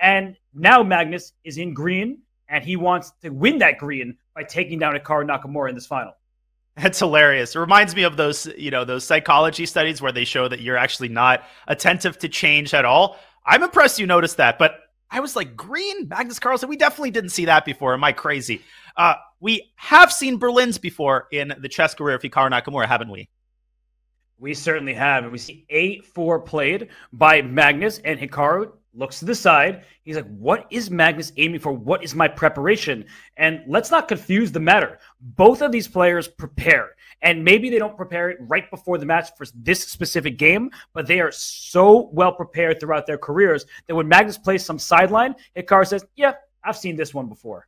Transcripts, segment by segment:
And now Magnus is in green, and he wants to win that green by taking down Hikaru Nakamura in this final. That's hilarious. It reminds me of those, those psychology studies where they show that you're actually not attentive to change at all. I'm impressed you noticed that, but I was like, green? Magnus Carlsen? We definitely didn't see that before. Am I crazy? We have seen Berlins before in the chess career of Hikaru Nakamura, haven't we? We certainly have. We see A4 played by Magnus, and Hikaru looks to the side. He's like, what is Magnus aiming for? What is my preparation? And let's not confuse the matter. Both of these players prepare. And maybe they don't prepare it right before the match for this specific game, but they are so well prepared throughout their careers that when Magnus plays some sideline, Hikaru says, yeah, I've seen this one before.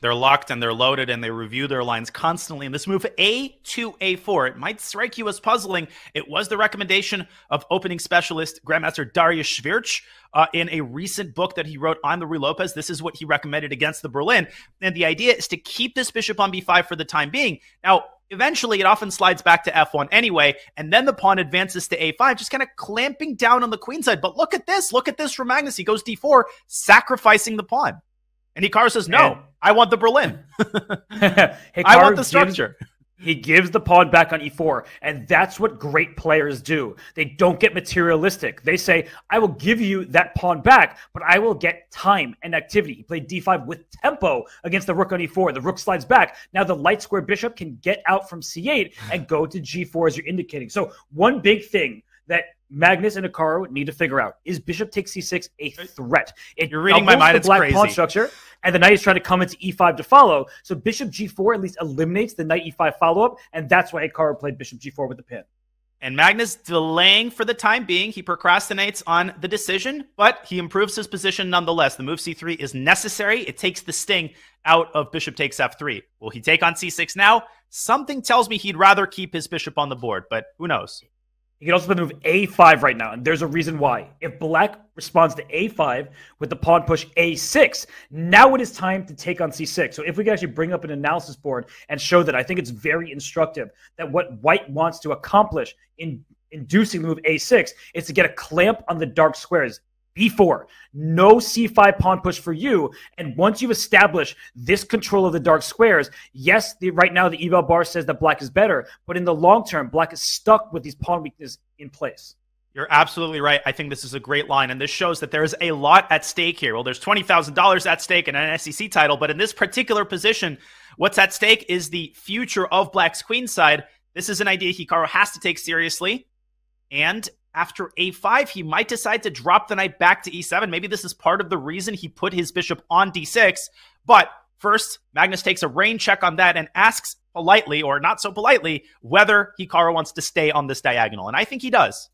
They're locked and they're loaded and they review their lines constantly. And this move A to A4, it might strike you as puzzling. It was the recommendation of opening specialist Grandmaster Darius Schwirch in a recent book that he wrote on the Ruy Lopez. This is what he recommended against the Berlin. And the idea is to keep this bishop on B5 for the time being. Now, eventually, it often slides back to F1 anyway, and then the pawn advances to A5, just kind of clamping down on the queen side. But look at this. Look at this from Magnus. He goes D4, sacrificing the pawn. And Hikaru says, no, I want the Berlin. I want the structure. He gives the pawn back on E4, and that's what great players do. They don't get materialistic. They say, I will give you that pawn back, but I will get time and activity. He played D5 with tempo against the rook on E4. The rook slides back. Now the light square bishop can get out from C8 and go to G4 as you're indicating. So one big thing that Magnus and Hikaru need to figure out, is bishop takes C6 a threat? You're reading my mind. It's crazy. Pawn structure, and the knight is trying to come into E5 to follow. So bishop G4 at least eliminates the knight E5 follow-up, and that's why Hikaru played bishop G4 with the pin. And Magnus delaying for the time being. He procrastinates on the decision, but he improves his position nonetheless. The move C3 is necessary. It takes the sting out of bishop takes F3. Will he take on C6 now? Something tells me he'd rather keep his bishop on the board, but who knows? He can also play the move A5 right now, and there's a reason why. If black responds to A5 with the pawn push A6, now it is time to take on C6. So if we can actually bring up an analysis board and show that, I think it's very instructive that what white wants to accomplish in inducing the move A6 is to get a clamp on the dark squares. B4, no C5 pawn push for you. And once you've established this control of the dark squares, yes, right now the eval bar says that black is better, but in the long term, black is stuck with these pawn weaknesses in place. You're absolutely right. I think this is a great line, and this shows that there is a lot at stake here. Well, there's $20,000 at stake and an SEC title, but in this particular position, what's at stake is the future of black's queenside. This is an idea Hikaru has to take seriously, and after A5, he might decide to drop the knight back to E7. Maybe this is part of the reason he put his bishop on D6. But first, Magnus takes a rain check on that and asks politely, or not so politely, whether Hikaru wants to stay on this diagonal. And I think he does.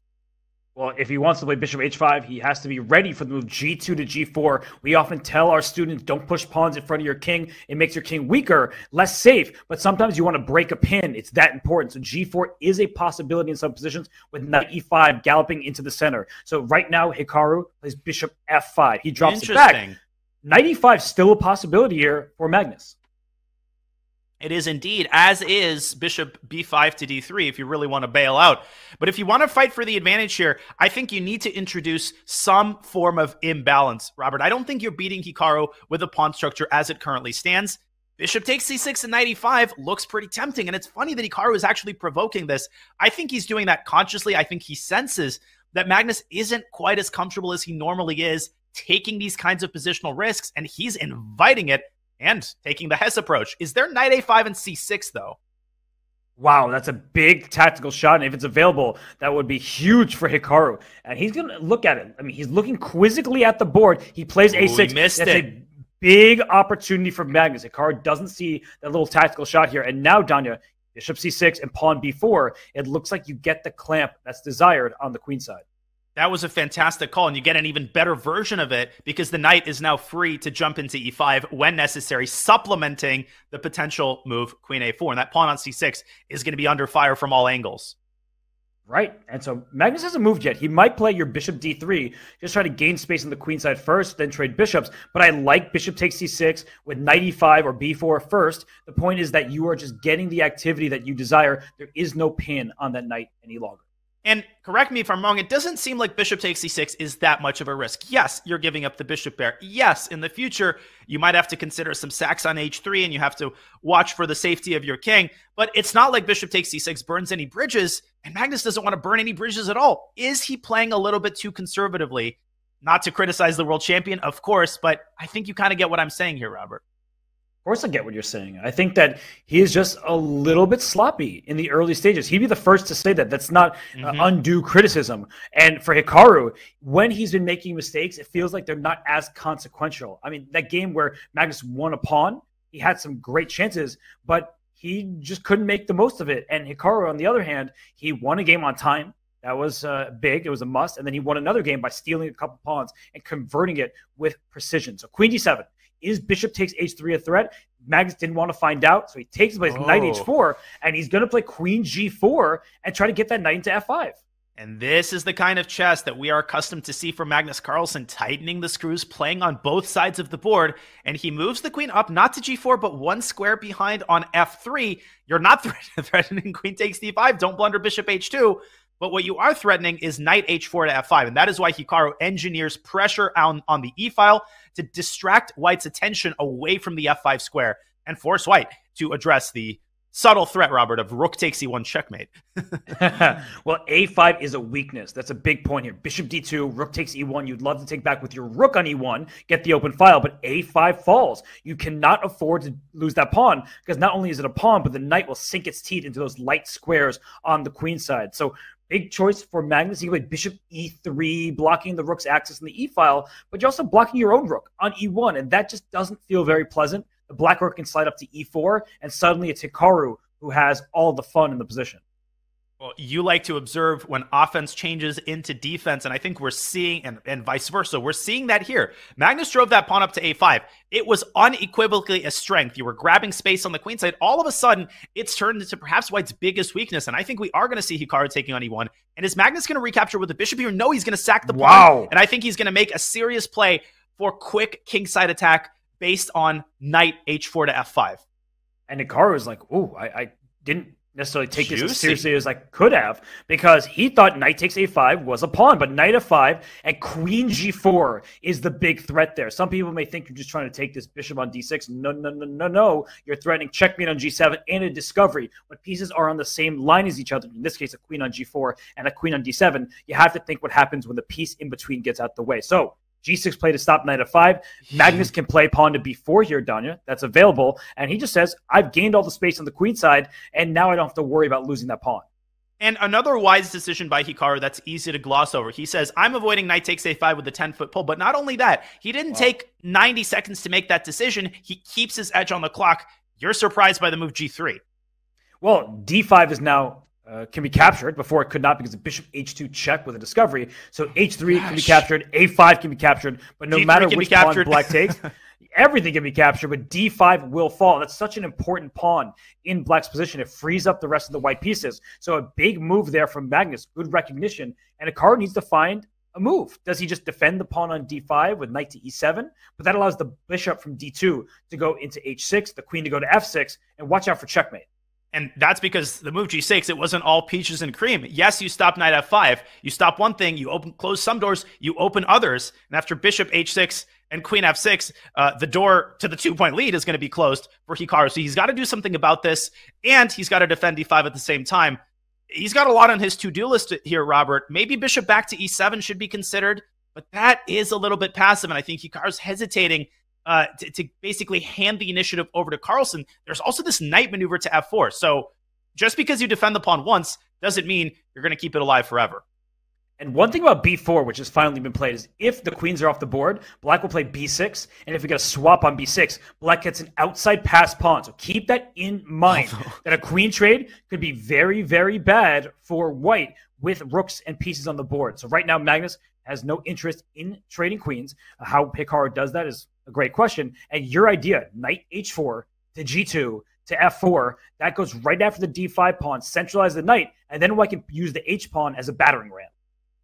Well, if he wants to play bishop h5, he has to be ready for the move g2 to g4. We often tell our students, don't push pawns in front of your king. It makes your king weaker, less safe, but sometimes you want to break a pin. It's that important. So g4 is a possibility in some positions with knight e5 galloping into the center. So right now, Hikaru plays bishop f5. He drops it back. Knight e5 still a possibility here for Magnus. It is indeed, as is bishop b5 to d3 if you really want to bail out. But if you want to fight for the advantage here, I think you need to introduce some form of imbalance. Robert, I don't think you're beating Hikaru with a pawn structure as it currently stands. Bishop takes c6 and knight e5 looks pretty tempting, and it's funny that Hikaru is actually provoking this. I think he's doing that consciously. I think he senses that Magnus isn't quite as comfortable as he normally is taking these kinds of positional risks, and he's inviting it and taking the Hess approach. Is there knight a5 and c6, though? Wow, that's a big tactical shot, and if it's available, that would be huge for Hikaru. And he's going to look at it. I mean, he's looking quizzically at the board. He plays a6. He missed that's it. A big opportunity for Magnus. Hikaru doesn't see that little tactical shot here. And now, Danya, bishop c6 and pawn b4, it looks like you get the clamp that's desired on the queen side. That was a fantastic call, and you get an even better version of it because the knight is now free to jump into e5 when necessary, supplementing the potential move queen a4. And that pawn on c6 is going to be under fire from all angles. Right. And so Magnus hasn't moved yet. He might play your bishop d3, just try to gain space on the queen side first, then trade bishops. But I like bishop takes c6 with knight e5 or b4 first. The point is that you are just getting the activity that you desire. There is no pin on that knight any longer. And correct me if I'm wrong, it doesn't seem like bishop takes c6 is that much of a risk. Yes, you're giving up the bishop there. Yes, in the future, you might have to consider some sacks on h3 and you have to watch for the safety of your king. But it's not like bishop takes c6 burns any bridges, and Magnus doesn't want to burn any bridges at all. Is he playing a little bit too conservatively? Not to criticize the world champion, of course, but I think you kind of get what I'm saying here, Robert. Of course I get what you're saying. I think that he is just a little bit sloppy in the early stages. He'd be the first to say that. That's not undue criticism. And for Hikaru, when he's been making mistakes, it feels like they're not as consequential. I mean, that game where Magnus won a pawn, he had some great chances, but he just couldn't make the most of it. And Hikaru, on the other hand, he won a game on time. That was big. It was a must. And then he won another game by stealing a couple pawns and converting it with precision. So queen d7. Is bishop takes h3 a threat? Magnus didn't want to find out, so he takes his knight h4, and he's going to play queen g4 and try to get that knight into f5. And this is the kind of chess that we are accustomed to see from Magnus Carlsen, tightening the screws, playing on both sides of the board, and he moves the queen up, not to g4, but one square behind on f3. You're not threatening queen takes d5. Don't blunder bishop h2. But what you are threatening is knight h4 to f5, and that is why Hikaru engineers pressure on the e-file to distract white's attention away from the f5 square and force white to address the subtle threat, Robert, of rook takes e1 checkmate. Well, a5 is a weakness. That's a big point here. Bishop d2, rook takes e1. You'd love to take back with your rook on e1, get the open file, but a5 falls. You cannot afford to lose that pawn because not only is it a pawn, but the knight will sink its teeth into those light squares on the queen side. So big choice for Magnus. He played bishop e3, blocking the rook's access in the e-file, but you're also blocking your own rook on e1, and that just doesn't feel very pleasant. The black rook can slide up to e4, and suddenly it's Hikaru who has all the fun in the position. Well, you like to observe when offense changes into defense, and I think we're seeing, and vice versa, we're seeing that here. Magnus drove that pawn up to a5. It was unequivocally a strength. You were grabbing space on the queen side. All of a sudden, it's turned into perhaps white's biggest weakness, and I think we are going to see Hikaru taking on e1. And is Magnus going to recapture with the bishop here? No, he's going to sack the pawn. Wow. And I think he's going to make a serious play for quick kingside attack based on knight h4 to f5. And Hikaru is like, ooh, I didn't necessarily take this as seriously as I could have, because he thought knight takes a5 was a pawn, but knight f5 and queen g4 is the big threat there. Some people may think you're just trying to take this bishop on d6. No. You're threatening checkmate on g7 and a discovery. When pieces are on the same line as each other, in this case, a queen on g4 and a queen on d7, you have to think what happens when the piece in between gets out the way. So g6 play to stop knight f5. Magnus can play pawn to b4 here, Danya. That's available. And he just says, I've gained all the space on the queen side, and now I don't have to worry about losing that pawn. And another wise decision by Hikaru that's easy to gloss over. He says, I'm avoiding knight takes a5 with a 10-foot pull. But not only that, he didn't take 90 seconds to make that decision. He keeps his edge on the clock. You're surprised by the move g3. Well, d5 is now can be captured. Before it could not, because the bishop h2 check with a discovery. So h3 can be captured, a5 can be captured, but no matter which pawn black takes, everything can be captured, but d5 will fall. That's such an important pawn in black's position. It frees up the rest of the white pieces. So a big move there from Magnus, good recognition, and Hikaru needs to find a move. Does he just defend the pawn on d5 with knight to e7? But that allows the bishop from d2 to go into h6, the queen to go to f6, and watch out for checkmate. And that's because the move g6, it wasn't all peaches and cream. Yes, you stop knight f5. You stop one thing, you close some doors, you open others. And after bishop h6 and queen f6, the door to the 2-point lead is going to be closed for Hikaru. So he's got to do something about this, and he's got to defend d5 at the same time. He's got a lot on his to-do list here, Robert. Maybe bishop back to e7 should be considered, but that is a little bit passive, and I think Hikaru's hesitating to basically hand the initiative over to Carlsen. There's also this knight maneuver to f4. So just because you defend the pawn once doesn't mean you're going to keep it alive forever. And one thing about b4, which has finally been played, is if the queens are off the board, black will play b6. And if we get a swap on b6, black gets an outside pass pawn. So keep that in mind, that a queen trade could be very, very bad for white with rooks and pieces on the board. So right now, Magnus has no interest in trading queens. How Hikaru does that is a great question. And your idea, knight h4 to g2 to f4, that goes right after the d5 pawn, centralize the knight, and then I can use the h pawn as a battering ram.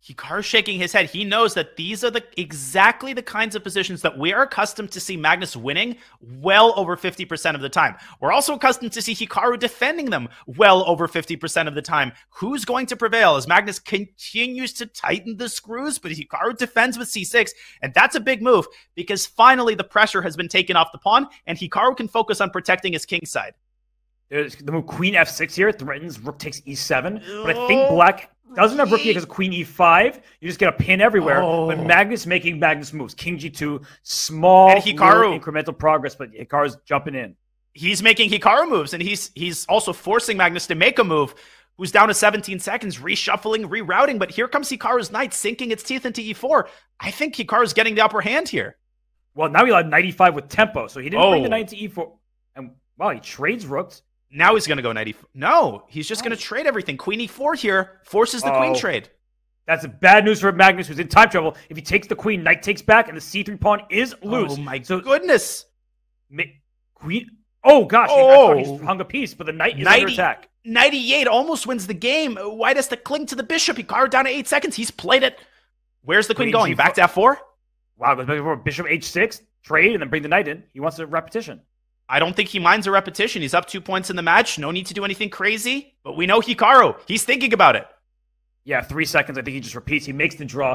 Hikaru's shaking his head. He knows that these are exactly the kinds of positions that we are accustomed to see Magnus winning well over 50% of the time. We're also accustomed to see Hikaru defending them well over 50% of the time. Who's going to prevail as Magnus continues to tighten the screws, but Hikaru defends with c6, and that's a big move because finally the pressure has been taken off the pawn, and Hikaru can focus on protecting his king side. There's the move queen f6 here threatens rook takes e7, but I think black doesn't have rook because queen e5. You just get a pin everywhere. But Magnus making Magnus moves. King g2, small and Hikaru, incremental progress, but Hikaru's jumping in. He's making Hikaru moves, and he's also forcing Magnus to make a move. Who's down to 17 seconds, reshuffling, rerouting. But here comes Hikaru's knight, sinking its teeth into e4. I think Hikaru's getting the upper hand here. Well, now he allowed knight e5 with tempo, so he didn't bring the knight to e4. And wow, he trades rooks. Now he's going to go knight e4. No, he's just going to trade everything. Queen e4 here forces the queen trade. That's bad news for Magnus, who's in time trouble. If he takes the queen, knight takes back, and the c3 pawn is loose. Oh my goodness. Queen. Oh gosh, I thought he hung a piece, but the knight is under attack. Knight e8 almost wins the game. White has to cling to the bishop. Hikaru down to 8 seconds. He's played it. Where's the queen going? Back to f4? Wow, goes back to f4. Bishop h6, trade, and then bring the knight in. He wants a repetition. I don't think he minds a repetition. He's up 2 points in the match. No need to do anything crazy. But we know Hikaru. He's thinking about it. Yeah, 3 seconds. I think he just repeats. He makes the draw.